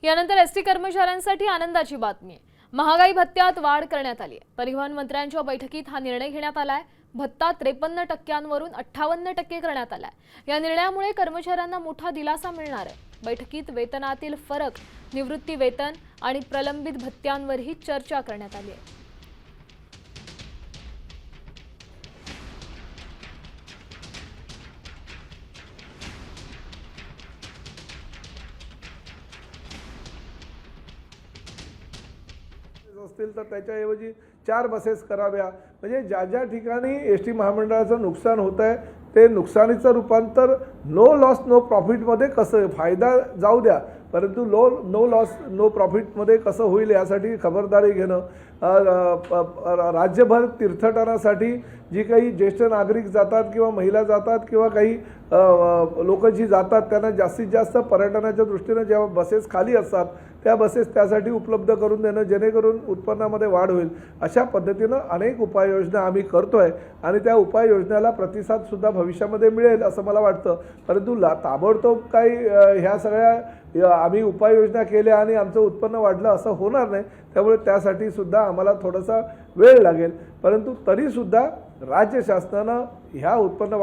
यानंतर एसटी कर्मचाऱ्यांसाठी आनंदाची बातमी आहे। महागाई भत्त्यात वाढ करण्यात आली आहे। परिवहन मंत्र्यांच्या बैठकीत हा निर्णय घेण्यात आलाय। भत्ता 53% 58% करण्यात आलाय। या निर्णयामुळे कर्मचाऱ्यांना मोठा दिलासा मिळणार आहे। बैठकीत वेतनातील फरक, निवृत्ती वेतन आणि प्रलंबित भत्त्यांवरही चर्चा करण्यात आली आहे। असतील तर त्याच्याऐवजी 4 बसेस कराव्या। म्हणजे ज्या ज्या ठिकाणी एसटी महामंडळाचं नुकसान होत आहे ते नुकसानीचं रूपांतर नो लॉस नो प्रॉफिटमध्ये कसं, फायदा जाऊ द्या परंतु नो लॉस नो प्रॉफिटमध्ये कसं होईल यासाठी खबरदारी घेणं। राज्यभर तीर्थटनासाठी जी काही ज्येष्ठ नागरिक जातात किंवा महिला जातात किंवा काही लोक जी जातात त्यांना जास्तीत जास्त पर्यटनाच्या दृष्टीने जेव्हा बसेस खाली असतात त्या बसेस त्यासाठी उपलब्ध करून देणं जेणेकरून उत्पन्नामध्ये वाढ होईल। अशा पद्धतीनं अनेक उपाययोजना आम्ही करतोय आणि त्या उपाययोजनेला प्रतिसाद सुद्धा भविष्यामध्ये मिळेल असं मला वाटतं। परंतु ताबडतोब काही ह्या सगळ्या आम्ही उपाययोजना केल्या आणि आमचं उत्पन्न वाढलं असं होणार नाही। त्यामुळे त्यासाठी सुद्धा आम्हाला थोडासा वेळ लागेल, परंतु तरी सुद्धा राज्य शासनानं ह्या उत्पन्न वाढ